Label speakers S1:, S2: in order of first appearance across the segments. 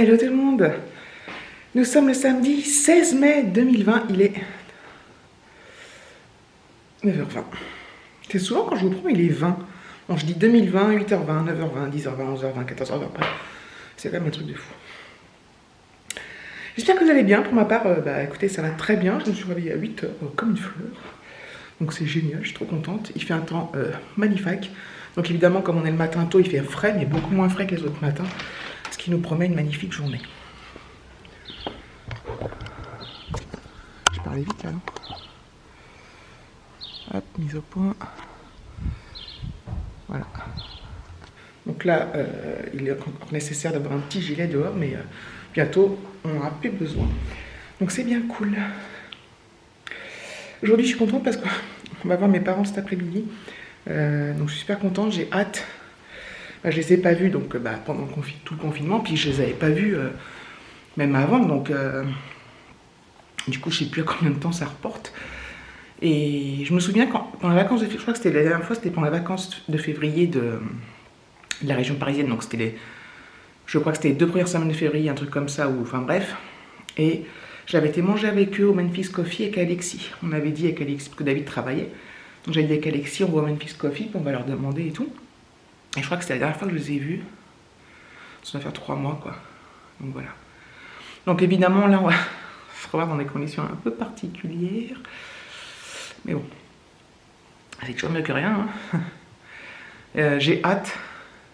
S1: Hello tout le monde. Nous sommes le samedi 16 mai 2020, il est 9h20. C'est souvent quand je vous prends, il est 20. Bon, je dis 2020, 8h20, 9h20, 10h20, 11h20, 14h20, bref. C'est quand même un truc de fou. J'espère que vous allez bien. Pour ma part, écoutez, ça va très bien. Je me suis réveillée à 8h comme une fleur. Donc c'est génial, je suis trop contente. Il fait un temps magnifique. Donc évidemment, comme on est le matin tôt, il fait frais, mais beaucoup moins frais que les autres matins. Ce qui nous promet une magnifique journée. Je parlais vite là, non? Hop, mise au point. Voilà. Donc là, il est encore nécessaire d'avoir un petit gilet dehors, mais bientôt, on n'aura plus besoin. Donc c'est bien cool. Aujourd'hui, je suis contente parce qu'on va voir mes parents cet après-midi. Donc je suis super contente, j'ai hâte. Je les ai pas vus donc, pendant tout le confinement, puis je les avais pas vus même avant. Donc du coup, je sais plus à combien de temps ça reporte. Et je me souviens, pendant les vacances de février, je crois que c'était la dernière fois, c'était pendant les vacances de février de la région parisienne. Donc c'était je crois que c'était les 2 premières semaines de février, un truc comme ça, ou enfin bref. Et j'avais été manger avec eux au Memphis Coffee avec Alexis. On avait dit avec Alexis, parce que David travaillait. Donc j'avais dit avec Alexis, on va au Memphis Coffee, puis on va leur demander et tout. Et je crois que c'était la dernière fois que je les ai vus. Ça doit faire 3 mois, quoi. Donc voilà. Donc évidemment, là, on va se revoir dans des conditions un peu particulières. Mais bon. C'est toujours mieux que rien. Hein. J'ai hâte.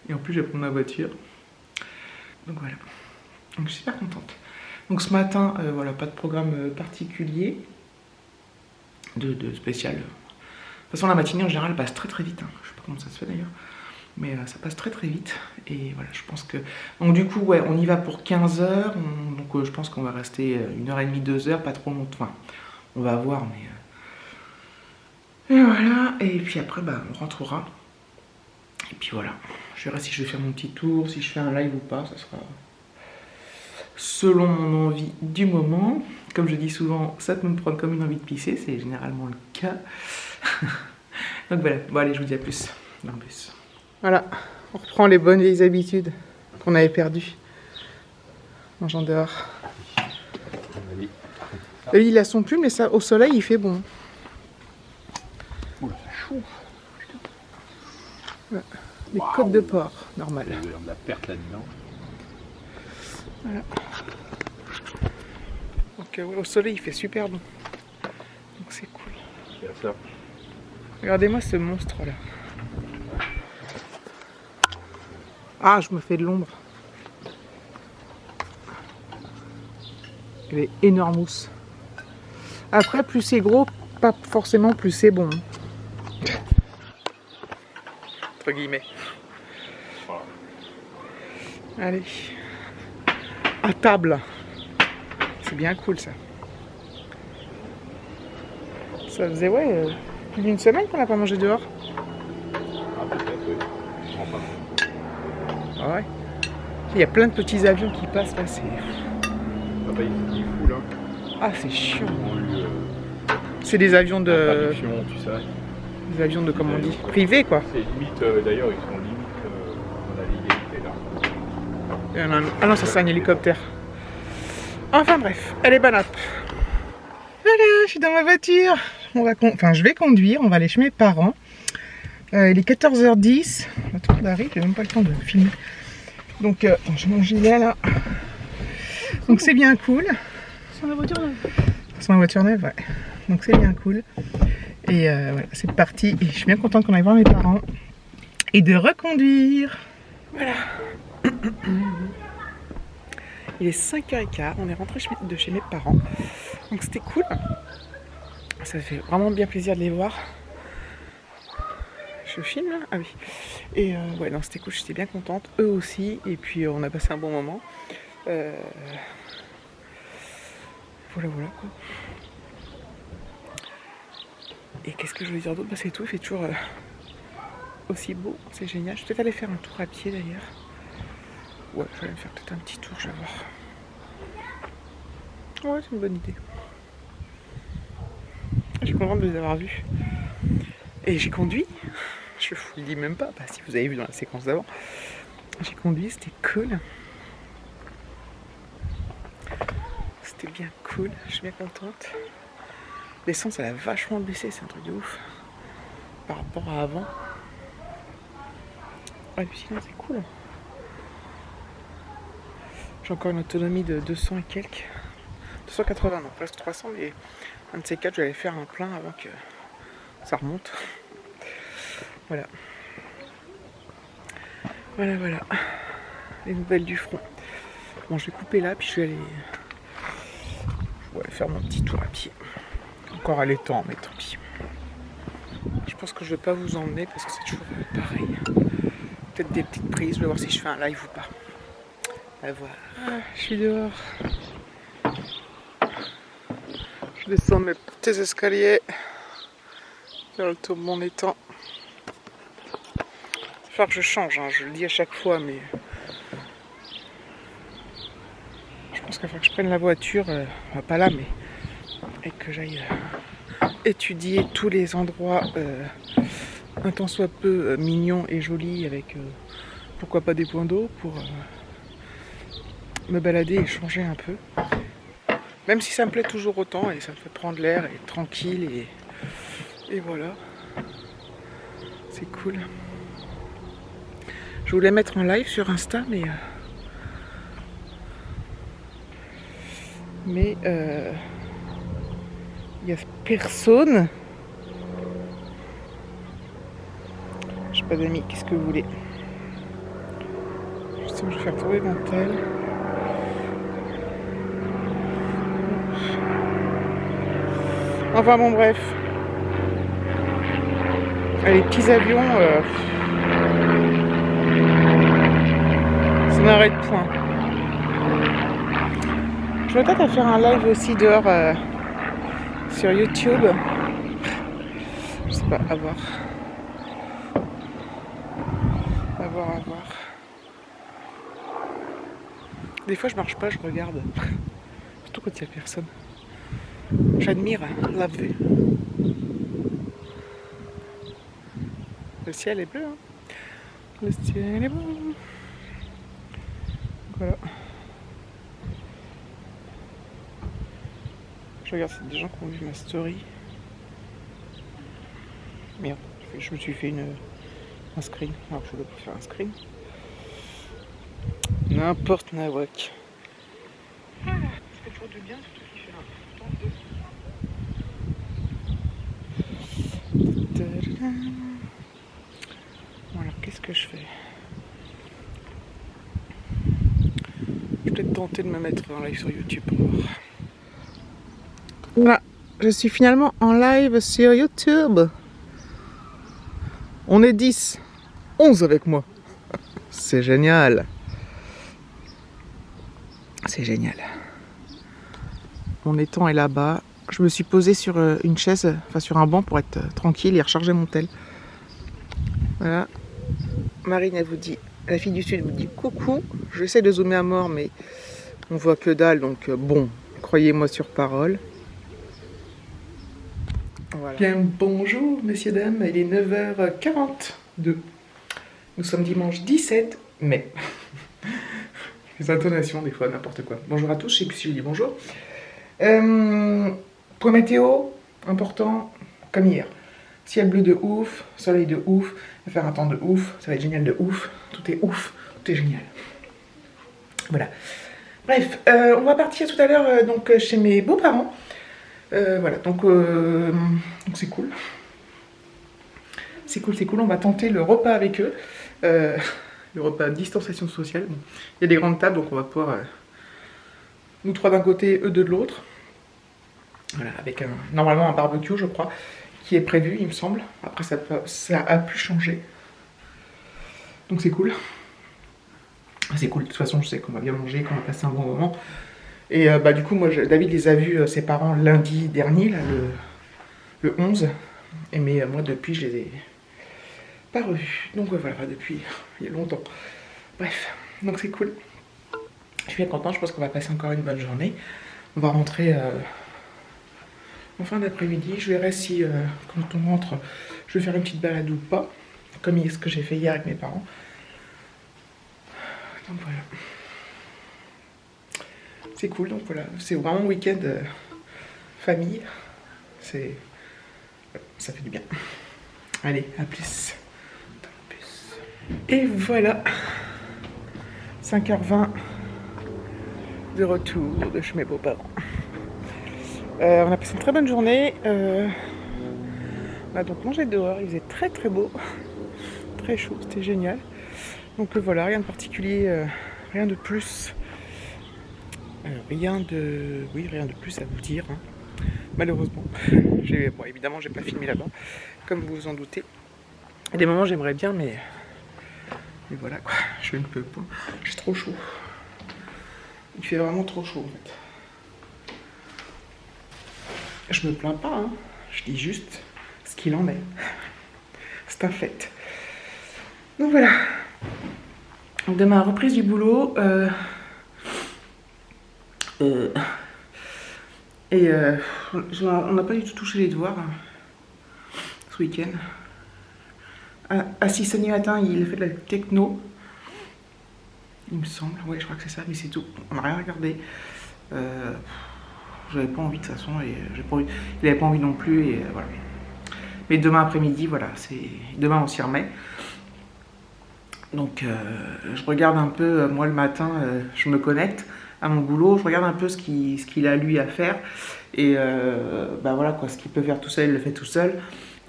S1: Et en plus, je vais prendre ma voiture. Donc voilà. Donc je suis super contente. Donc ce matin, voilà, pas de programme particulier. De spécial. De toute façon, la matinée en général passe très très vite. Hein. Je sais pas comment ça se fait d'ailleurs. Mais ça passe très très vite. Et voilà, je pense que... Donc du coup, ouais, on y va pour 15 h. Donc je pense qu'on va rester 1h30, 2 h, pas trop longtemps. Enfin, on va voir, mais... Et voilà. Et puis après, on rentrera. Et puis voilà. Je verrai si je vais faire mon petit tour, si je fais un live ou pas. Ça sera selon mon envie du moment. Comme je dis souvent, ça peut me prendre comme une envie de pisser. C'est généralement le cas. Donc voilà. Bon allez, je vous dis à plus dans le bus. Voilà, on reprend les bonnes vieilles habitudes qu'on avait perdues. Mangeant dehors. Lui, il a son plume, mais ça, au soleil, il fait bon.
S2: Oula, c'est chaud.
S1: Voilà. Les côtes de porc, normal.
S2: Il y a de la perte là-dedans.
S1: Voilà. Donc ouais, au soleil, il fait super bon. Donc c'est cool.
S2: C'est ça.
S1: Regardez-moi ce monstre-là. Ah, je me fais de l'ombre. Il est énormous. Après, plus c'est gros, pas forcément plus c'est bon. Entre guillemets. Allez. À table. C'est bien cool ça. Ça faisait, plus d'une semaine qu'on n'a pas mangé dehors.
S2: Ah, peut-être, oui. Je comprends pas.
S1: Ah ouais. Il y a plein de petits avions qui passent là, c'est...
S2: Ah bah il fout là.
S1: Ah, c'est chiant.
S2: On lui,
S1: C'est des avions de...
S2: traduction, tu sais.
S1: Des avions de, comment on dit, privés quoi.
S2: C'est limite, d'ailleurs ils sont limite dans la légalité là.
S1: Ah non, ça c'est un hélicoptère. Enfin bref, allez, banap. Voilà, je suis dans ma voiture. Enfin, je vais conduire, on va aller chez mes parents. Il est 14h10. Attends, d'arriver, j'ai même pas le temps de filmer. Donc, j'ai mon gilet là. Donc c'est bien cool.
S3: Sur la voiture neuve.
S1: Sur ma voiture neuve, ouais. Donc c'est bien cool. Et voilà, c'est parti. Et je suis bien contente qu'on aille voir mes parents. Et de reconduire. Voilà. Il est 5h15. On est rentré de chez mes parents. Donc c'était cool. Ça fait vraiment bien plaisir de les voir. Je filme là? Ah oui. Et ouais, non, c'était cool, j'étais bien contente. Eux aussi. Et puis on a passé un bon moment. Voilà, voilà quoi. Et qu'est-ce que je veux dire d'autre? C'est tout, il fait toujours aussi beau, c'est génial. Je vais peut-être aller faire un tour à pied d'ailleurs. Ouais, je vais aller me faire peut-être un petit tour, je vais voir. Ouais, c'est une bonne idée. Je suis contente de les avoir vus. Et j'ai conduit. Je vous le dis même pas, si vous avez vu dans la séquence d'avant. J'ai conduit, c'était cool. bien cool, je suis bien contente. L'essence elle a vachement baissé, c'est un truc de ouf par rapport à avant. Ouais, puis sinon c'est cool. J'ai encore une autonomie de 200 et quelques. 280, non, presque 300, mais un de ces quatre, je vais aller faire un plein avant que ça remonte. Voilà. Voilà. Les nouvelles du front. Bon, je vais couper là, puis je vais aller faire mon petit tour à pied. Encore allaitant, mais tant pis. Je pense que je vais pas vous emmener parce que c'est toujours pareil. Peut-être des petites prises, je vais voir si je fais un live ou pas. À voir. Je suis dehors. Je descends mes petits escaliers vers le tour de mon étang. Il va falloir que je change, hein, je le dis à chaque fois, mais je pense qu'il va falloir que je prenne la voiture, pas là, mais et que j'aille étudier tous les endroits un tant soit peu mignons et jolis avec pourquoi pas des points d'eau pour me balader et changer un peu. Même si ça me plaît toujours autant et ça me fait prendre l'air et être tranquille et voilà. C'est cool. Je voulais mettre en live sur Insta mais il y a personne. J'ai pas d'amis, qu'est-ce que vous voulez? Je sais que je vais faire trouver mon tel. Enfin bon bref. Les petits avions, ça n'arrête point. Je vais peut-être faire un live aussi dehors sur YouTube. Je sais pas, à voir. À voir. Des fois je marche pas, je regarde. Surtout quand il y a personne. J'admire la vue. Le ciel est bleu, hein. Le ciel est bleu. Voilà. Je regarde, c'est des gens qui ont vu ma story. Merde, je me suis fait un screen. Alors je dois pas faire un screen. N'importe nawak. Ça fait toujours du bien, surtout qu'il fait un temps de... Bon alors qu'est-ce que je fais? Je vais peut-être tenter de me mettre en live sur YouTube pour voir. Voilà, je suis finalement en live sur YouTube. On est 10, 11 avec moi. C'est génial. C'est génial. Mon étang est là-bas. Je me suis posée sur une chaise, enfin sur un banc pour être tranquille et recharger mon tel. Voilà. Marine, elle vous dit, la fille du Sud vous dit coucou. J'essaie de zoomer à mort, mais on voit que dalle, donc bon, croyez-moi sur parole. Voilà. Bien, bonjour messieurs, dames, il est 9h42. Nous sommes dimanche 17 mai. Les intonations, des fois, n'importe quoi. Bonjour à tous, je sais plus si je dis bonjour. Point météo, important, comme hier. Ciel bleu de ouf, soleil de ouf, il va faire un temps de ouf, ça va être génial de ouf, tout est génial. Voilà. Bref, on va partir tout à l'heure donc chez mes beaux-parents. Voilà, donc c'est cool. C'est cool, on va tenter le repas avec eux. Le repas de distanciation sociale. Bon, il y a des grandes tables, donc on va pouvoir nous trois d'un côté, eux deux de l'autre. Voilà, avec normalement un barbecue, je crois, qui est prévu, il me semble. Après, ça a pu changer. Donc c'est cool. C'est cool, de toute façon, je sais qu'on va bien manger, qu'on va passer un bon moment. Et du coup, moi, David les a vus, ses parents, lundi dernier, là, le 11. Mais moi, depuis, je les ai pas revus. Donc voilà, depuis il y a longtemps. Bref, donc c'est cool. Je suis bien content, je pense qu'on va passer encore une bonne journée. On va rentrer en fin d'après-midi. Je verrai si, quand on rentre, je vais faire une petite balade ou pas. Comme ce que j'ai fait hier avec mes parents. Donc voilà. c'est cool. Donc voilà, c'est vraiment week-end famille. Ça fait du bien. Allez, à plus. Et voilà, 5h20 de retour de chez mes beaux-parents. On a passé une très bonne journée. On a donc mangé dehors, il faisait très très beau, très chaud, c'était génial. Donc voilà, rien de particulier, rien de plus. Rien de plus à vous dire, hein. Malheureusement. Bon, évidemment, j'ai pas filmé là-bas, comme vous vous en doutez. À des moments, j'aimerais bien, mais voilà quoi, je ne peux pas. J'ai trop chaud. Il fait vraiment trop chaud en fait. Je me plains pas, hein. Je dis juste ce qu'il en est. C'est un fait. Donc voilà. Donc demain, reprise du boulot. On n'a pas du tout touché les devoirs ce week-end. Si samedi matin, il a fait de la techno. Il me semble. Ouais, je crois que c'est ça, mais c'est tout. On n'a rien regardé. J'avais pas envie de toute façon, et il avait pas envie non plus, et voilà. Mais demain après-midi, voilà, demain on s'y remet. Donc je regarde un peu, moi le matin, je me connecte à mon boulot, je regarde un peu ce qu'il a lui à faire, et voilà quoi, ce qu'il peut faire tout seul, il le fait tout seul,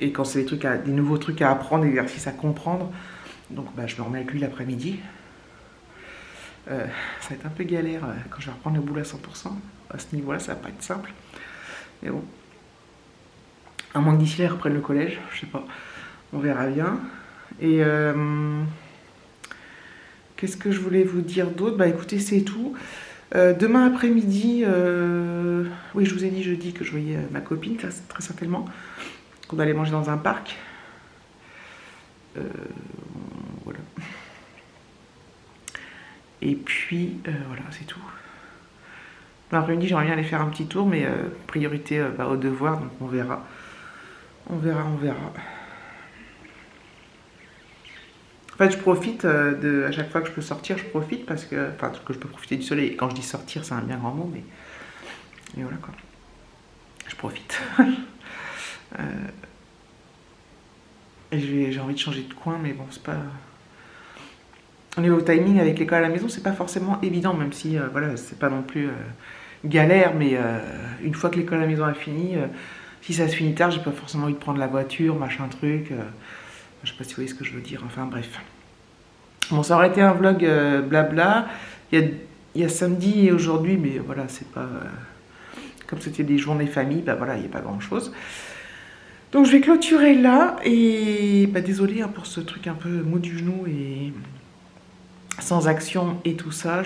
S1: et quand c'est des nouveaux trucs à apprendre, des exercices à comprendre, donc je me remets avec lui l'après-midi. Ça va être un peu galère quand je vais reprendre le boulot à 100%. À ce niveau-là, ça va pas être simple. Mais bon. À moins que d'ici là, ils reprennent le collège. Je sais pas. On verra bien. Et qu'est-ce que je voulais vous dire d'autre? Écoutez, c'est tout. Demain après-midi, oui, je vous ai dit jeudi que je voyais ma copine, très certainement. Qu'on allait manger dans un parc. Voilà. Et puis, voilà, c'est tout. L'après-midi, j'aimerais bien aller faire un petit tour, mais priorité au devoir, donc on verra. On verra. En fait, je profite à chaque fois que je peux sortir, je profite parce que... Enfin, que je peux profiter du soleil. Et quand je dis sortir, c'est un bien grand mot, mais voilà quoi. Je profite. Et j'ai envie de changer de coin, mais bon, c'est pas... On est au timing avec l'école à la maison, c'est pas forcément évident, même si voilà, c'est pas non plus galère, mais une fois que l'école à la maison a fini, si ça se finit tard, j'ai pas forcément envie de prendre la voiture, machin truc. Je sais pas si vous voyez ce que je veux dire, enfin bref. Bon, ça aurait été un vlog blabla. Il y a samedi et aujourd'hui, mais voilà, c'est pas. Comme c'était des journées famille, voilà, il n'y a pas grand chose. Donc je vais clôturer là, et désolé pour ce truc un peu mou du genou et sans action et tout ça.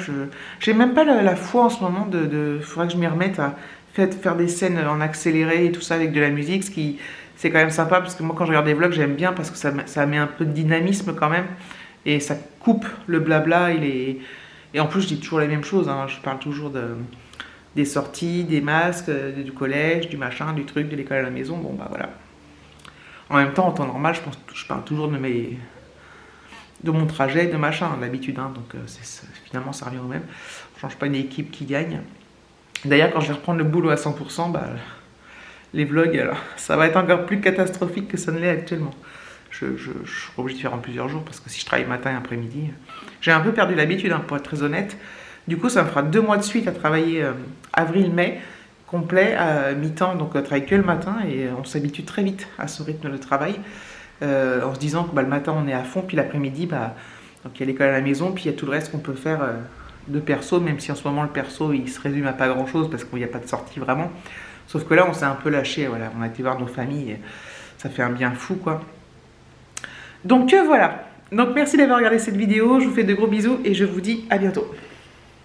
S1: J'ai même pas la foi en ce moment faudra que je m'y remette à faire des scènes en accéléré et tout ça avec de la musique, ce qui c'est quand même sympa, parce que moi quand je regarde des vlogs j'aime bien, parce que ça met un peu de dynamisme quand même, et ça coupe le blabla et en plus je dis toujours les mêmes choses, hein. Je parle toujours des sorties, des masques, du collège, du machin, du truc, de l'école à la maison, bon voilà. En même temps, en temps normal, je parle toujours de mon trajet, de machin, d'habitude, hein, donc finalement ça revient au même. On change pas une équipe qui gagne. D'ailleurs, quand je vais reprendre le boulot à 100%, les vlogs, alors, ça va être encore plus catastrophique que ça ne l'est actuellement. Je serai obligé de faire en plusieurs jours, parce que si je travaille matin et après-midi, j'ai un peu perdu l'habitude, hein, pour être très honnête. Du coup, ça me fera 2 mois de suite à travailler avril-mai, complet, à mi-temps, donc travailler que le matin, et on s'habitue très vite à ce rythme de travail, en se disant que le matin on est à fond, puis l'après-midi, donc il y a l'école à la maison, puis il y a tout le reste qu'on peut faire de perso, même si en ce moment le perso il se résume à pas grand-chose, parce qu'il n'y a pas de sortie vraiment. Sauf que là on s'est un peu lâché, voilà, on a été voir nos familles, et ça fait un bien fou quoi. Donc voilà, donc merci d'avoir regardé cette vidéo, je vous fais de gros bisous, et je vous dis à bientôt.